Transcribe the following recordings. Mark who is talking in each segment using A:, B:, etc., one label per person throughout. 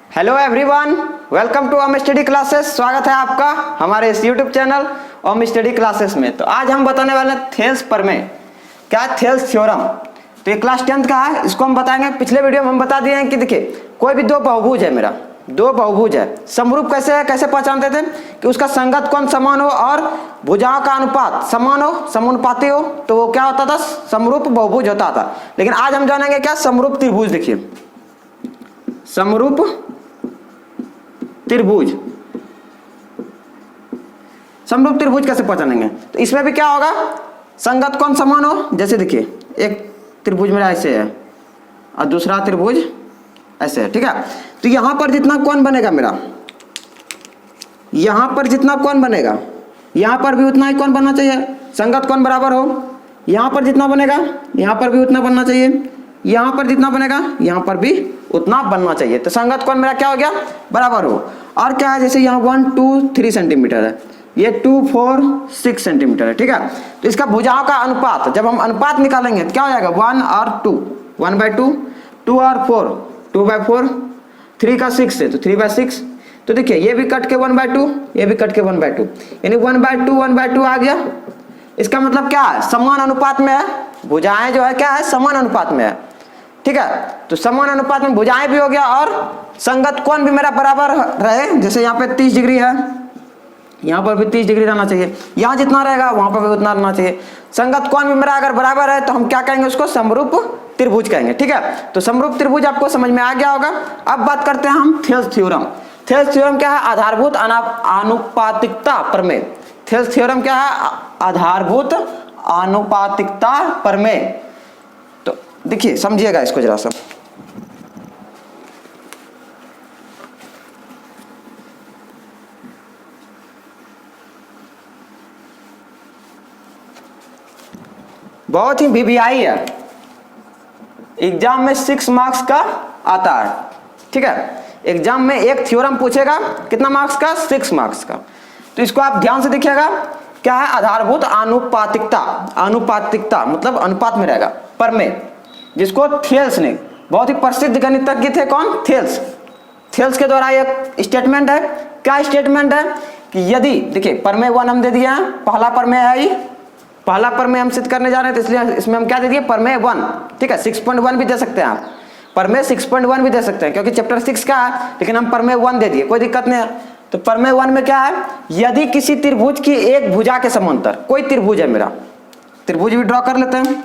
A: Hello everyone, welcome to Om study classes. स्वागत है आपका हमारे इस YouTube channel Om study classes में। तो आज हम बताने वाले हैं थेल्स प्रमेय। क्या थेल्स थ्योरम? तो ये क्लास 10th का है, इसको हम बताएंगे। पिछले वीडियो में हम बता दिए हैं कि देखिए कोई भी दो बहुभुज है, मेरा दो बहुभुज है, समरूप कैसे है, कैसे पहचानते थे कि उसका संगत कोण समान हो और भुजाओं का अनुपात समान हो, समानुपाती हो, तो वो क्या होता था, समरूप बहुभुज होता था। लेकिन आज हम जानेंगे क्या समरूप त्रिभुज। देखिए समरूप त्रिभुज, समरूप त्रिभुज कैसे पहचानेंगे? तो इसमें भी क्या होगा, संगत कोण समान हो। जैसे देखिए एक त्रिभुज मेरा ऐसे है और दूसरा त्रिभुज ऐसे है, ठीक है। तो यहां पर जितना कोण बनेगा मेरा, यहां पर जितना कोण बनेगा यहां पर भी उतना ही कोण बनना चाहिए, संगत कोण बराबर हो। यहां पर जितना बनेगा यहां पर भी उतना बनना चाहिए, यहां पर जितना बनेगा यहां पर भी उतना बनना चाहिए। तो संगत कोण मेरा क्या हो गया, बराबर हो। और क्या है, जैसे यहाँ 1 2 3 सेंटीमीटर है, ये 2 4 6 सेंटीमीटर है, ठीक है। तो इसका भुजाओं का अनुपात, जब हम अनुपात निकालेंगे तो क्या हो जाएगा, 1 और 2, 1/2, 2 और 4, 2/4, 3 का 6 है तो 3/6। तो देखिए ये भी कट के 1/2, ये भी कट के 1/2, यानी 1/2 आ गया। इसका मतलब क्या है, समान अनुपात में है। भुजाएं जो है क्या है, समान अनुपात में है, ठीक है। तो समान अनुपात में भुजाएं भी हो गया और संगत कोण भी मेरा बराबर रहे। जैसे यहाँ पे 30 डिग्री है, यहाँ पर भी 30 डिग्री रहना चाहिए, यहाँ जितना रहेगा वहां पर भी उतना रहना चाहिए। संगत कोण भी मेरा अगर बराबर है तो हम क्या कहेंगे, उसको समरूप त्रिभुज कहेंगे, ठीक है। तो समरूप त्रिभुज आपको समझ में आ गया होगा। अब बात करते हैं हम थेल्स थ्योरम। थेल्स थ्योरम क्या है, आधारभूत आनुपातिकता प्रमेय। थेल्स थ्योरम क्या है, आधारभूत आनुपातिकता प्रमेय। तो देखिए समझिएगा इसको जरा सा। बहुत ही वीवीआई है, एग्जाम में 6 मार्क्स का आता है, ठीक है। एग्जाम में एक थ्योरम पूछेगा, कितना मार्क्स का, 6 मार्क्स का। तो इसको आप ध्यान से देखिएगा। क्या है, आधारभूत आनुपातिकता। आनुपातिकता मतलब अनुपात में रहेगा प्रमेय, जिसको थेल्स ने, बहुत ही प्रसिद्ध गणितज्ञ थे, कौन, थेल्स। थेल्स के द्वारा एक स्टेटमेंट है। क्या स्टेटमेंट है कि यदि देखिए प्रमेय 1 हम दे दिए हैं, पहला प्रमेय है ये, पहला प्रमेय हम सिद्ध करने जा रहे हैं, तो इसलिए इसमें हम क्या दे दिए, प्रमेय 1, ठीक है। 6.1 भी दे सकते हैं आप, प्रमेय 6.1 भी दे सकते हैं, क्योंकि चैप्टर 6 का है, लेकिन हम प्रमेय 1 दे दिए, कोई दिक्कत नहीं है। तो प्रमेय 1 में क्या है, यदि किसी त्रिभुज की एक भुजा के समांतर, कोई त्रिभुज है मेरा, त्रिभुज भी ड्रॉ कर लेते हैं।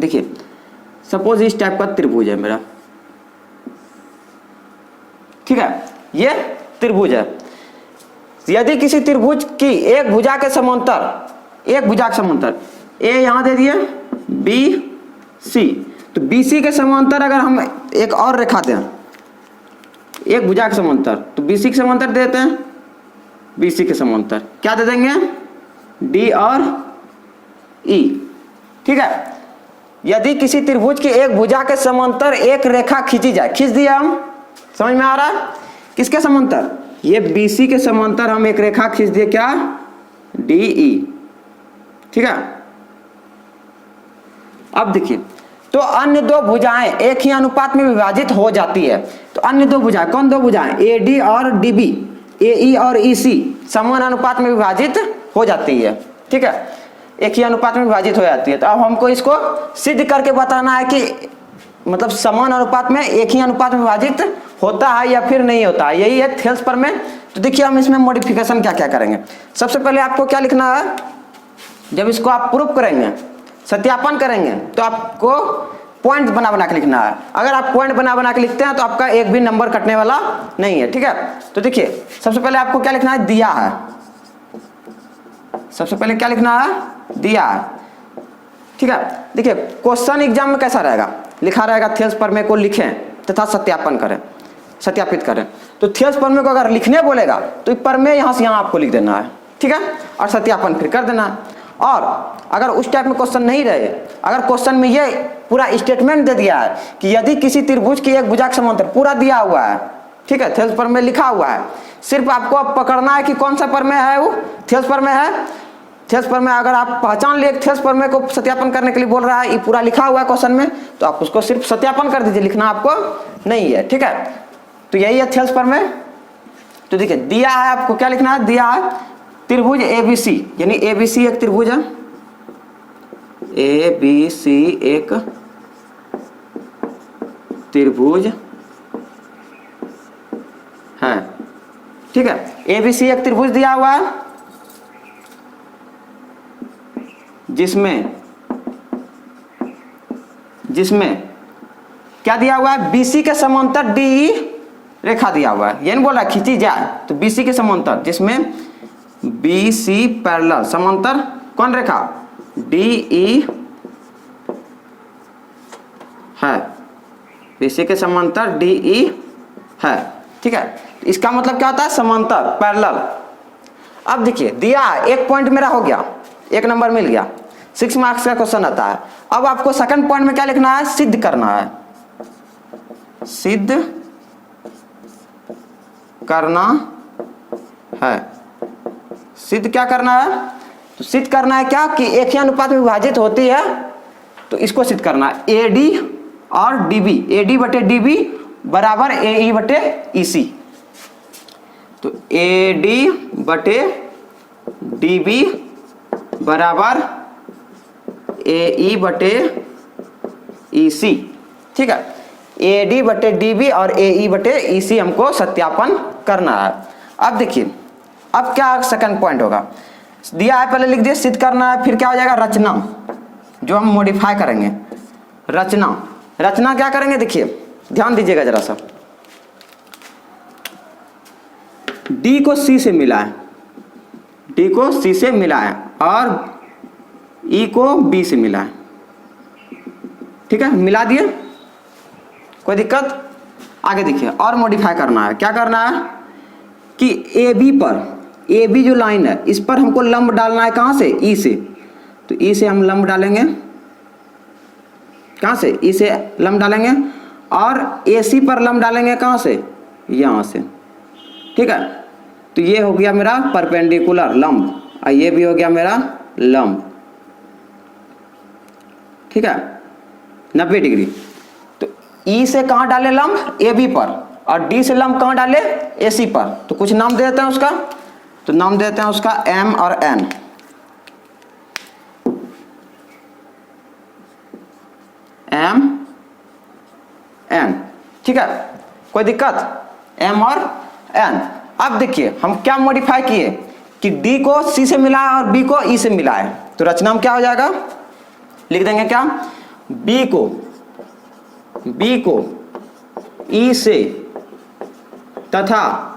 A: देखिए सपोज इस टाइप का त्रिभुज है मेरा, ठीक है, ये त्रिभुज है। यदि किसी त्रिभुज की एक भुजा के समांतर, एक भुजा के समांतर, ए यहां दे दिए, बी सी, तो BC के समांतर अगर हम एक और रेखा दें, एक भुजा के समांतर, तो BC के समांतर देते हैं, BC के समांतर क्या दे देंगे, D और E, ठीक है। यदि किसी त्रिभुज की एक भुजा के समांतर एक रेखा खींची जाए, खींच दिया हम, समझ में आ रहा है, किसके समांतर, ये BC के समांतर हम एक रेखा खींच दिए, क्या, DE, ठीक है। अब देखिए, तो अन्य दो भुजाएं एक ही अनुपात में विभाजित हो जाती है। तो अन्य दो भुजाएं, कौन दो भुजाएं, AD और DB, AE और EC समान अनुपात में विभाजित हो जाती है, ठीक है, एक ही अनुपात में विभाजित हो जाती है। तो अब हमको इसको सिद्ध करके बताना है कि मतलब समान अनुपात में एक ही अनुपात में विभाजित होता है या फिर नहीं होता है, यही है थेल्स प्रमेय। तो देखिए हम इसमें मॉडिफिकेशन क्या क्या करेंगे। सबसे पहले आपको क्या लिखना है, जब इसको आप प्रूफ करेंगे, सत्यापन करेंगे, तो आपको पॉइंट बना बना के लिखना है। अगर आप पॉइंट बना बना के लिखते हैं तो आपका एक भी नंबर कटने वाला नहीं है, ठीक है। तो देखिए सबसे पहले आपको क्या लिखना है, दिया है, सबसे पहले क्या लिखना है, दिया है, ठीक है। देखिए क्वेश्चन एग्जाम में कैसा रहेगा, लिखा रहेगा थेल्स प्रमेय को लिखें तथा सत्यापन करें, सत्यापित करें। तो थेल्स प्रमेय को अगर लिखने बोलेगा तो प्रमेय यहां से यहां आपको लिख देना है, ठीक है, और सत्यापन फिर कर देना है। और अगर उस टाइप में क्वेश्चन नहीं रहे, अगर क्वेश्चन में ये पूरा स्टेटमेंट दे दिया है कि यदि किसी त्रिभुज की एक भुजा के समांतर, पूरा दिया हुआ है, ठीक है, थेल्स प्रमेय लिखा हुआ है, सिर्फ आपको अब पकड़ना है कि कौन सा प्रमेय है, वो थेल्स प्रमेय है। थेल्स प्रमेय अगर आप पहचान लिए, थेल्स प्रमेय को सत्यापन करने के लिए बोल रहा है, ये पूरा लिखा हुआ है क्वेश्चन में, तो आप उसको सिर्फ सत्यापन कर दीजिए, लिखना आपको नहीं है, ठीक है। तो यही है थेल्स में। तो देखिए दिया है आपको, क्या लिखना है, दिया है त्रिभुज ABC, यानी ABC एक त्रिभुज है, ABC एक त्रिभुज है, ठीक है। ABC एक त्रिभुज दिया हुआ है जिसमें क्या दिया हुआ है, BC के समांतर DE रेखा दिया हुआ है, ये नहीं बोला खींची जाए, तो BC के समांतर, जिसमें BC पैरेलल समांतर कौन रेखा, DE है, BC के समांतर DE है, ठीक है। इसका मतलब क्या होता है, समांतर पैरेलल। अब देखिए दिया एक पॉइंट मेरा हो गया, एक नंबर मिल गया, 6 मार्क्स का क्वेश्चन आता है। अब आपको सेकंड पॉइंट में क्या लिखना है, सिद्ध करना है, सिद्ध करना है। सिद्ध क्या करना है, तो सिद्ध करना है क्या कि एक ही अनुपात में विभाजित होती है, तो इसको सिद्ध करना है, AD और DB, AD बटे DB बराबर AE बटे EC। तो AD बटे DB बराबर AE बटे EC, ठीक है। AD बटे DB और AE बटे EC हमको सत्यापन करना है। अब देखिए अब क्या सेकंड पॉइंट होगा, दिया है पहले लिख दिए, सिद्ध करना है, फिर क्या हो जाएगा, रचना, जो हम मॉडिफाई करेंगे, रचना क्या करेंगे, देखिए ध्यान दीजिएगा जरा सा, D को C से मिला है, D को C से मिला है और E को B से मिला है, ठीक है, मिला दिए, कोई दिक्कत। आगे देखिए और मॉडिफाई करना है, क्या करना है कि AB पर, AB जो लाइन है इस पर हमको लंब डालना है, कहाँ से, E से, तो E से हम लंब डालेंगे, कहाँ से, E से लंब डालेंगे, और AC पर लंब डालेंगे, कहाँ से, यहाँ से, ठीक है। तो ये हो गया मेरा परपेंडिकुलर लंब और ये भी हो गया मेरा लंब, ठीक है, 90 डिग्री। तो E से कहाँ डाले लंब, AB पर, और D से लंब कहाँ डाले, AC पर। तो कुछ नाम दे देते हैं उसका, तो नाम देते हैं उसका M और N, M N, ठीक है, कोई दिक्कत, M और N। अब देखिए हम क्या मॉडिफाई किए कि D को C से मिला है और B को E से मिला है, तो रचना में क्या हो जाएगा, लिख देंगे क्या, B को E से तथा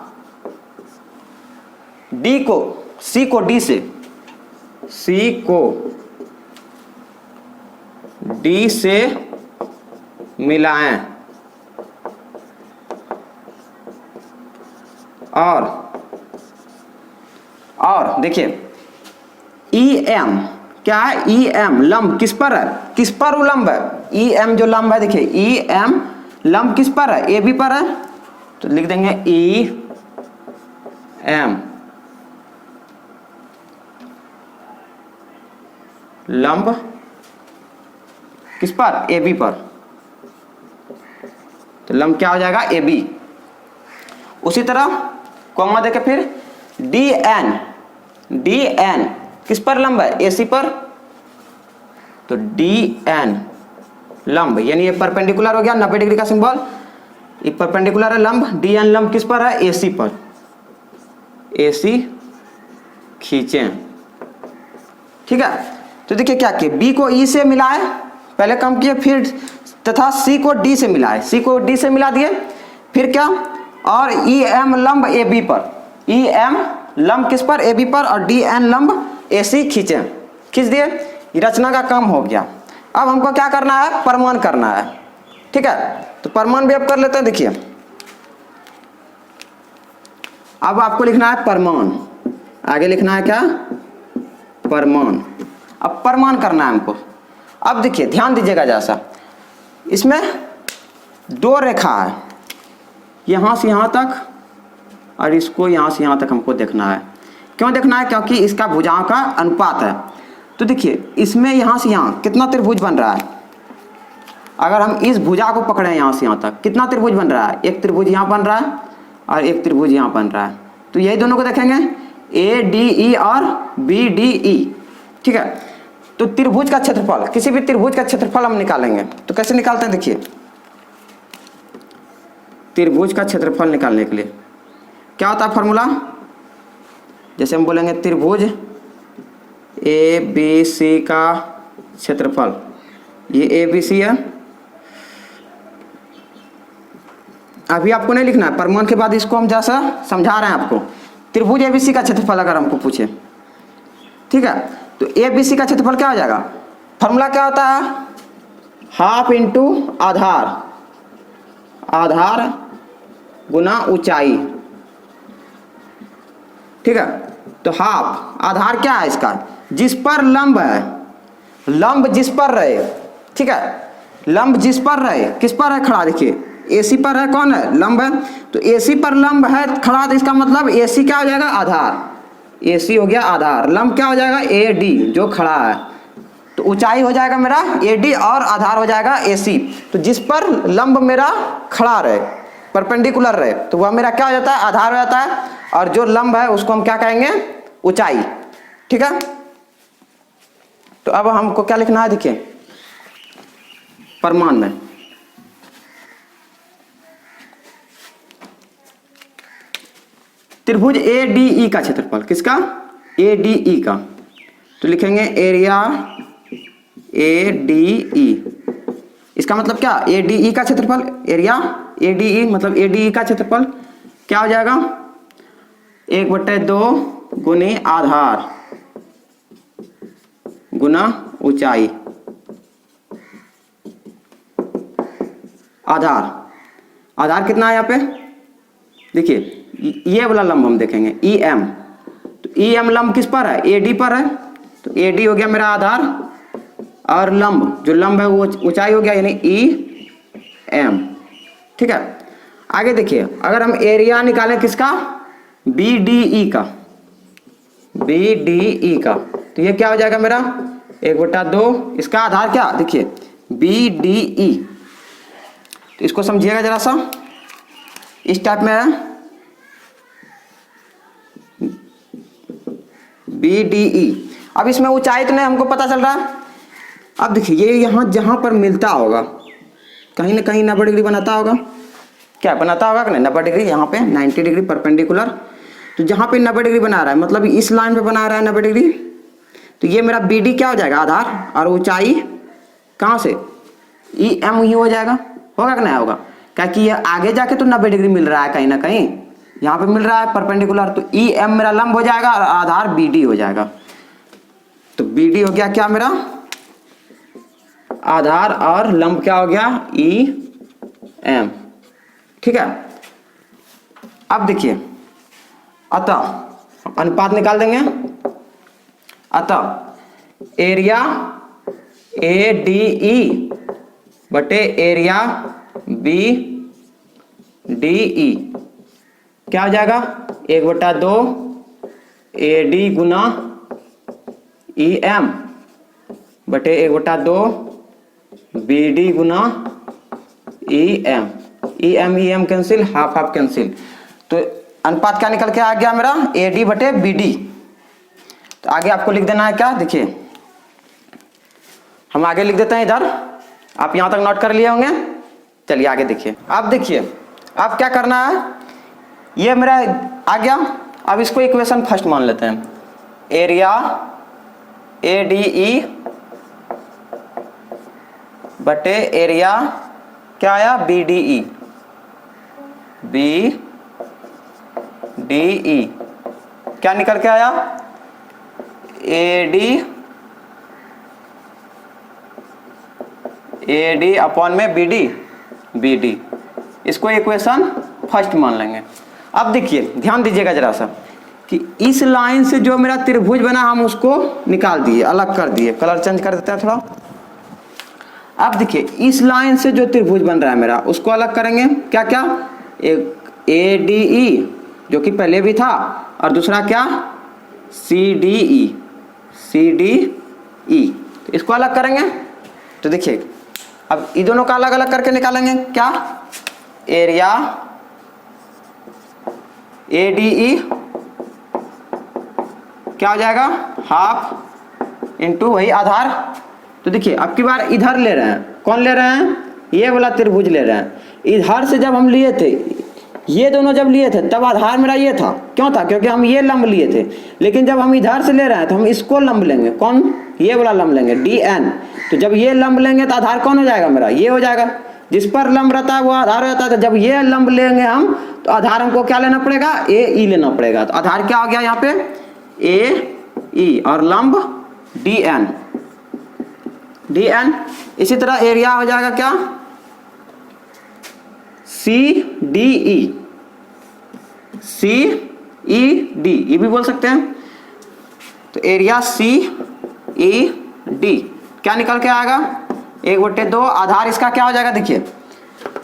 A: C को D से, C को D से मिलाएं और देखिए EM क्या है, EM लंब किस पर है, किस पर उलंब है, EM जो लंब है, देखिए EM लंब किस पर है, AB पर है, तो लिख देंगे EM लंब किस पर, AB पर, तो लंब क्या हो जाएगा, AB। उसी तरह कॉमा देके फिर DN किस पर लंब है, AC पर, तो DN लंब, यानी ये परपेंडिकुलर हो गया, 90 डिग्री का सिंबल, ये परपेंडिकुलर है लंब, DN लंब किस पर है, AC पर, AC खींचें, ठीक है। तो देखिए क्या किए, B को E से मिला है, पहले कम किए, फिर तथा C को D से मिला है, C को D से मिला दिए, फिर क्या, और EM लंब AB पर, EM लंब किस पर, AB पर, और DN लंब AC खींचे, खींच दिए, ये रचना का काम हो गया। अब हमको क्या करना है, प्रमाण करना है, ठीक है। तो प्रमाण भी अब कर लेते हैं, देखिए अब आपको लिखना है प्रमाण, आगे लिखना है क्या, प्रमाण। अब प्रमाण करना है हमको। अब देखिए ध्यान दीजिएगा जैसा, इसमें 2 रेखा है, यहाँ से यहाँ तक और इसको यहाँ से यहाँ तक हमको देखना है। क्यों देखना है, क्योंकि इसका भुजाओं का अनुपात है। तो देखिए इसमें यहाँ से यहाँ कितना त्रिभुज बन रहा है, अगर हम इस भुजा को पकड़े यहाँ से यहाँ तक, कितना त्रिभुज बन रहा है? एक त्रिभुज यहाँ बन रहा है और एक त्रिभुज यहाँ बन रहा है। तो यही दोनों को देखेंगे, ए डी ई और बी डी ई, ठीक है। तो त्रिभुज का क्षेत्रफल, किसी भी त्रिभुज का क्षेत्रफल हम निकालेंगे, तो कैसे निकालते हैं? देखिए, त्रिभुज का क्षेत्रफल निकालने के लिए क्या होता है फॉर्मूला? जैसे हम बोलेंगे त्रिभुज ए बी सी का क्षेत्रफल, ये ए बी सी है। अभी आपको नहीं लिखना है, प्रमाण के बाद इसको हम जैसा समझा रहे हैं आपको। त्रिभुज ए बी सी का क्षेत्रफल अगर हमको पूछे, ठीक है, तो ए बी सी का क्षेत्रफल क्या हो जाएगा? फॉर्मूला क्या होता है? हाफ इंटू आधार, आधार गुना ऊंचाई, ठीक है। तो हाफ, आधार क्या है इसका? जिस पर लंब है, लंब जिस पर रहे, ठीक है, लंब जिस पर रहे, किस पर है खड़ा? देखिए AC पर है, कौन है? लंब है। तो AC पर लंब है खड़ा, तो इसका मतलब AC क्या हो जाएगा? आधार। AC हो गया आधार, लंब क्या हो जाएगा? AD जो खड़ा है। तो ऊंचाई हो जाएगा मेरा AD और आधार हो जाएगा AC। तो जिस पर लंब मेरा खड़ा रहे, परपेंडिकुलर रहे, तो वह मेरा क्या हो जाता है? आधार हो जाता है। और जो लंब है उसको हम क्या कहेंगे? ऊंचाई, ठीक है। तो अब हमको क्या लिखना है? देखिए प्रमाण में त्रिभुज ADE का क्षेत्रफल, किसका? ADE का। तो लिखेंगे एरिया ADE, इसका मतलब क्या? ADE का क्षेत्रफल, एरिया ADE मतलब ADE का क्षेत्रफल क्या हो जाएगा? 1/2 गुने आधार गुना ऊंचाई। आधार, आधार कितना है यहाँ पे? देखिए ये वाला लंब हम देखेंगे EM, तो EM लंब किस पर है? AD पर है। तो AD हो गया मेरा आधार और लंब, जो लंब है वो ऊंचाई हो गया, यानी EM, ठीक है। आगे देखिए, अगर हम एरिया निकालें किसका? BDE का, BDE का, तो ये क्या हो जाएगा मेरा? 1/2, इसका आधार क्या? देखिए BDE। तो इसको समझिएगा जरा सा, इस टाइप में है BDE। अब इसमें ऊंचाई तो नहीं हमको पता चल रहा है। अब देखिए ये यहाँ जहाँ पर मिलता होगा, कहीं ना कहीं 90 डिग्री बनाता होगा, क्या बनाता होगा कि नहीं? 90 डिग्री, यहाँ पे 90 डिग्री परपेंडिकुलर। तो जहाँ पे 90 डिग्री बना रहा है, मतलब इस लाइन पे बना रहा है 90 डिग्री, तो ये मेरा BD क्या हो जाएगा? आधार, और ऊंचाई कहाँ से? EM ही हो जाएगा, होगा कि नहीं होगा? क्या कि ये आगे जाके तो 90 डिग्री मिल रहा है, कहीं ना कहीं यहाँ पे मिल रहा है परपेंडिकुलर, तो EM मेरा लंब हो जाएगा और आधार BD हो जाएगा। तो BD हो गया क्या मेरा? आधार, और लंब क्या हो गया? EM, ठीक है। अब देखिए, अतः अनुपात निकाल देंगे। अतः एरिया ADE बटे एरिया BDE क्या हो जाएगा? 1/2 AD गुना EM बटे 1/2 BD गुना EM। EM cancel, half half cancel, तो अनुपात क्या निकल के आ गया मेरा? AD बटे BD। तो आगे आपको लिख देना है क्या? देखिए हम आगे लिख देते हैं इधर, आप यहां तक नोट कर लिए होंगे। चलिए आगे देखिए। अब देखिए, अब क्या करना है? ये मेरा आ गया। अब इसको इक्वेशन फर्स्ट मान लेते हैं, एरिया ADE बटे एरिया क्या आया? BDE, BDE क्या निकल के आया? AD अपॉन में BD। इसको इक्वेशन फर्स्ट मान लेंगे। अब देखिए ध्यान दीजिएगा जरा सा कि इस लाइन से जो मेरा त्रिभुज बना हम उसको निकाल दिए, अलग कर दिए। कलर चेंज कर देते हैं थोड़ा। अब देखिए इस लाइन से जो त्रिभुज बन रहा है मेरा उसको अलग करेंगे। क्या क्या? एक ADE जो कि पहले भी था, और दूसरा क्या? CDE। तो इसको अलग करेंगे। तो देखिए अब ये दोनों का अलग अलग करके निकालेंगे क्या, एरिया ADE क्या हो जाएगा, हाफ इंटू वही आधार। तो देखिए अब की बार इधर ले रहे हैं, कौन ले रहे हैं, ये वाला त्रिभुज ले रहे हैं। इधर से जब हम लिए थे, ये दोनों जब लिए थे तब आधार मेरा ये था, क्यों था, क्योंकि हम ये लंब लिए थे। लेकिन जब हम इधर से ले रहे हैं तो हम इसको लंब लेंगे, कौन, ये वाला लंब लेंगे DN। तो जब ये लंब लेंगे तो आधार कौन हो जाएगा मेरा, ये हो जाएगा। जिस पर लंब रहता है वो आधार हो जाता है। तो जब ये लंब लेंगे हम तो आधार हमको क्या लेना पड़ेगा, AE लेना पड़ेगा। तो आधार क्या हो गया यहाँ पे, AE और लंब DN। इसी तरह एरिया हो जाएगा क्या, CDE, ये भी बोल सकते हैं। तो एरिया CED क्या निकल के आएगा, 1/2। आधार इसका क्या हो जाएगा, देखिए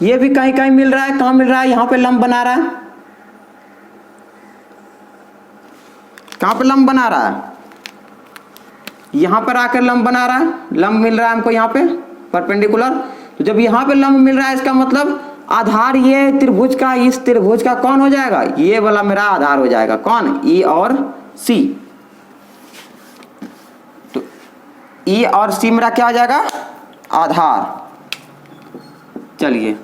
A: ये भी कहीं कहीं मिल रहा है, कहाँ मिल रहा है, यहाँ पे लंब बना रहा है, कहाँ पे लंब बना रहा है, यहाँ पर आकर लंब बना रहा है, लंब मिल रहा है हमको यहाँ पे परपेंडिकुलर। तो जब यहाँ पे लंब मिल रहा है इसका मतलब आधार ये त्रिभुज का, इस त्रिभुज का कौन हो जाएगा, ये वाला मेरा आधार हो जाएगा, कौन, E और C। तो E और C मेरा क्या हो जाएगा, आधार। चलिए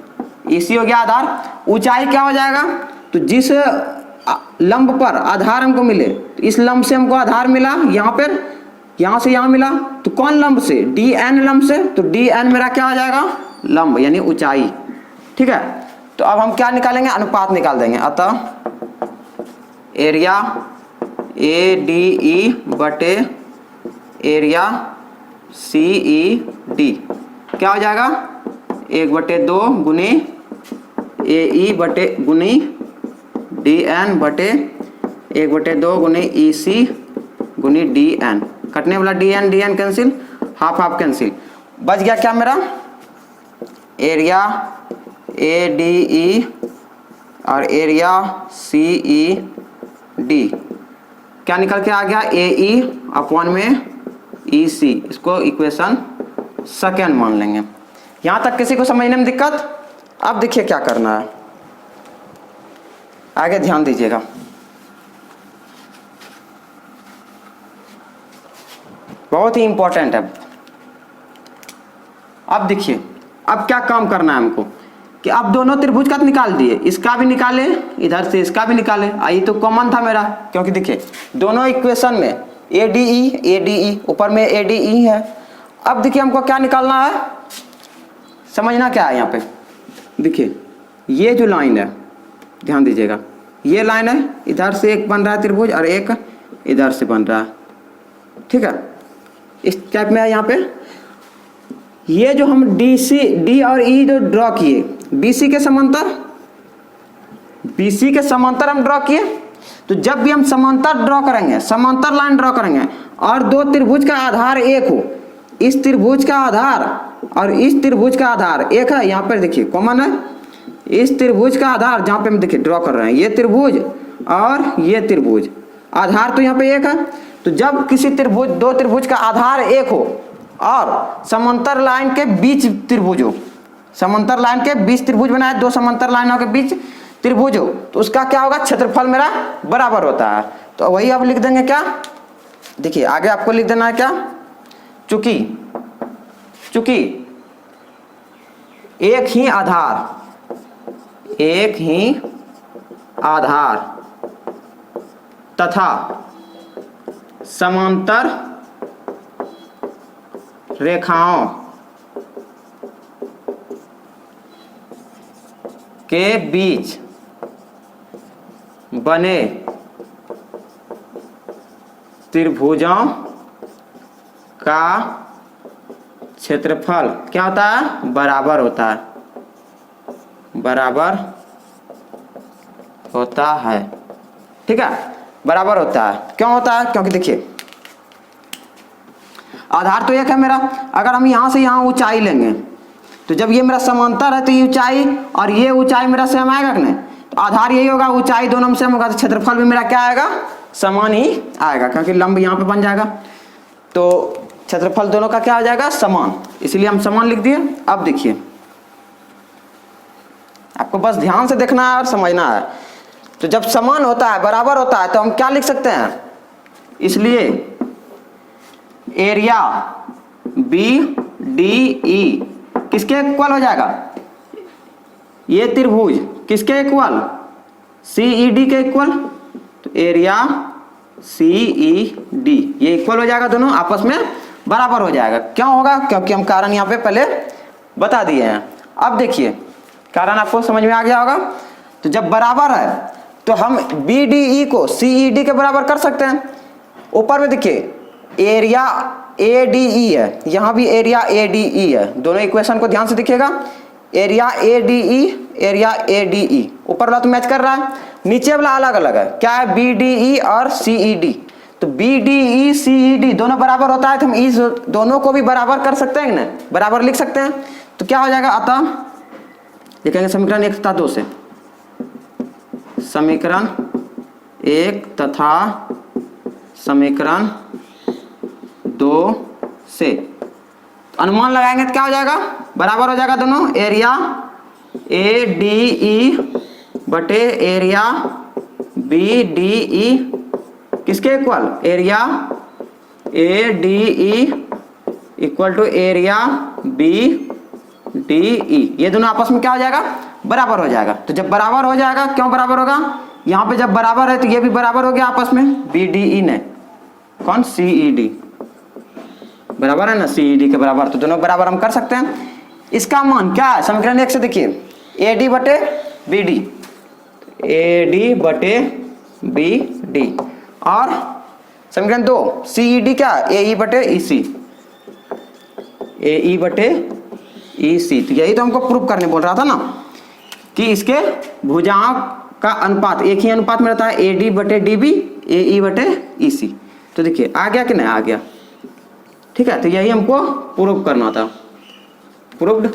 A: EC हो गया आधार। ऊंचाई क्या हो जाएगा, तो जिस लंब पर आधार हमको मिले, तो इस लंब से हमको आधार मिला, यहाँ पर, यहाँ से यहाँ मिला, तो कौन लंब से, DN लंब से। तो DN मेरा क्या हो जाएगा, लंब यानी ऊंचाई। ठीक है, तो अब हम क्या निकालेंगे, अनुपात निकाल देंगे। अतः एरिया ADE बटे एरिया CED क्या हो जाएगा, 1/2 गुनी AE बटे गुनी DN बटे 1/2 गुनी EC गुनी DN। कटने वाला DN cancel, half half cancel, बच गया क्या मेरा, एरिया ADE और एरिया CED क्या निकल के आ गया, AE अपॉन में EC। इसको इक्वेशन सेकेंड मान लेंगे। यहां तक किसी को समझने में दिक्कत। अब देखिए क्या करना है, आगे ध्यान दीजिएगा। बहुत ही इंपॉर्टेंट है। अब देखिए अब क्या काम करना है हमको, कि अब दोनों त्रिभुज का निकाल दिए, इसका भी निकाले, इधर से इसका भी निकाले। ये तो कॉमन था मेरा, क्योंकि देखिए दोनों इक्वेशन में ADE ऊपर में ADE है। अब देखिए हमको क्या निकालना है, समझना क्या है यहाँ पे। देखिए ये जो लाइन है, ध्यान दीजिएगा, ये लाइन है, इधर से एक बन रहा है त्रिभुज और एक इधर से बन रहा है। ठीक है, इस टाइप में है। यहाँ पे ये जो हम D और E जो ड्रॉ किए, BC के समांतर हम ड्रॉ किए। तो जब भी हम समांतर ड्रॉ करेंगे, समांतर लाइन ड्रॉ करेंगे और दो त्रिभुज का आधार एक हो, इस त्रिभुज का आधार और इस त्रिभुज का आधार एक है, यहाँ पर देखिए कॉमन है। इस त्रिभुज का आधार जहाँ पे हम देखिए ड्रॉ कर रहे हैं, ये त्रिभुज और ये त्रिभुज, आधार तो यहाँ पे एक है। तो जब किसी त्रिभुज, दो त्रिभुज का आधार एक हो और समांतर लाइन के बीच त्रिभुज हो, समांतर लाइन के बीच त्रिभुज बनाए, दो समांतर लाइनों के बीच त्रिभुज हो, तो उसका क्या होगा, क्षेत्रफल मेरा बराबर होता है। तो वही आप लिख देंगे क्या, देखिए आगे आपको लिख देना है क्या, चूंकि एक ही आधार तथा समांतर रेखाओं के बीच बने त्रिभुजों का क्षेत्रफल क्या होता है, बराबर होता है, बराबर होता है। ठीक है, बराबर होता है। क्यों होता है, क्योंकि देखिए आधार तो एक है मेरा, अगर हम यहां से यहां ऊंचाई लेंगे तो जब ये मेरा समांतर है तो ये ऊंचाई और ये ऊंचाई मेरा सेम आएगा कि नहीं, तो आधार यही होगा, ऊंचाई दोनों में सेम होगा, तो क्षेत्रफल भी मेरा क्या आएगा, समान ही आएगा, क्योंकि लंब यहाँ पे बन जाएगा। तो क्षेत्रफल दोनों का क्या हो जाएगा, समान, इसलिए हम समान लिख दिए। अब देखिए, आपको बस ध्यान से देखना है और समझना है। तो जब समान होता है, बराबर होता है, तो हम क्या लिख सकते हैं, इसलिए एरिया BDE किसके इक्वल हो जाएगा, ये त्रिभुज किसके इक्वल, CED के इक्वल। तो एरिया CED ये इक्वल हो जाएगा, दोनों आपस में बराबर हो जाएगा। क्यों होगा, क्योंकि हम कारण यहाँ पे पहले बता दिए हैं। अब देखिए, कारण आपको समझ में आ गया होगा। तो जब बराबर है तो हम BDE को CED के बराबर कर सकते हैं। ऊपर में देखिए एरिया ADE है, यहाँ भी एरिया ADE है, दोनों इक्वेशन को ध्यान से देखिएगा, एरिया ADE, एरिया ADE, ऊपर वाला तो मैच कर रहा है, नीचे वाला अलग अलग है, क्या है, BDE और CED। तो BDE CED दोनों बराबर होता है, तो हम इस दोनों को भी बराबर कर सकते हैं ना, बराबर लिख सकते हैं। तो क्या हो जाएगा, अतः लिखेंगे समीकरण 1 तथा 2 से, समीकरण 1 तथा समीकरण 2 से अनुमान लगाएंगे तो क्या हो जाएगा, बराबर हो जाएगा दोनों, एरिया ADE बटे एरिया BDE किसके equal, area ADE equal to area BDE, ये दोनों आपस में क्या हो जाएगा, बराबर हो जाएगा। तो जब बराबर हो जाएगा, क्यों बराबर होगा, यहाँ पे जब बराबर है तो ये भी बराबर हो गया आपस में, BDE ने कौन, CED बराबर है ना, CED के बराबर, तो दोनों बराबर हम कर सकते हैं। इसका मान क्या है, समीकरण 1 से देखिए, AD बटे BD, AD बटे BD, और समीकरण 2 CED क्या, AE बटे EC, AE बटे EC। तो यही तो हमको प्रूव करने बोल रहा था ना, कि इसके भुजाओं का अनुपात एक ही अनुपात में रहता है, AD बटे DB, AE बटे EC। तो देखिए आ गया कि नहीं, आ गया, ठीक है। तो यही हमको प्रूव करना था, प्रूव्ड।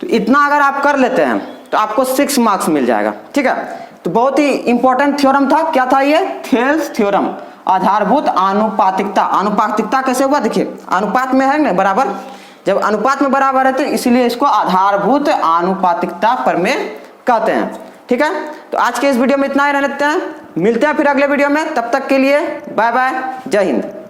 A: तो इतना अगर आप कर लेते हैं तो आपको 6 मार्क्स मिल जाएगा, ठीक है। तो बहुत ही इंपॉर्टेंट थ्योरम था, क्या था ये, थेल्स थ्योरम, आधारभूत आनुपातिकता। आनुपातिकता कैसे हुआ, देखिए अनुपात में है ना बराबर, जब अनुपात में बराबर है तो इसीलिए इसको आधारभूत आनुपातिकता प्रमेय कहते हैं, ठीक है। तो आज के इस वीडियो में इतना ही रहने देते हैं, मिलते हैं फिर अगले वीडियो में, तब तक के लिए बाय बाय, जय हिंद।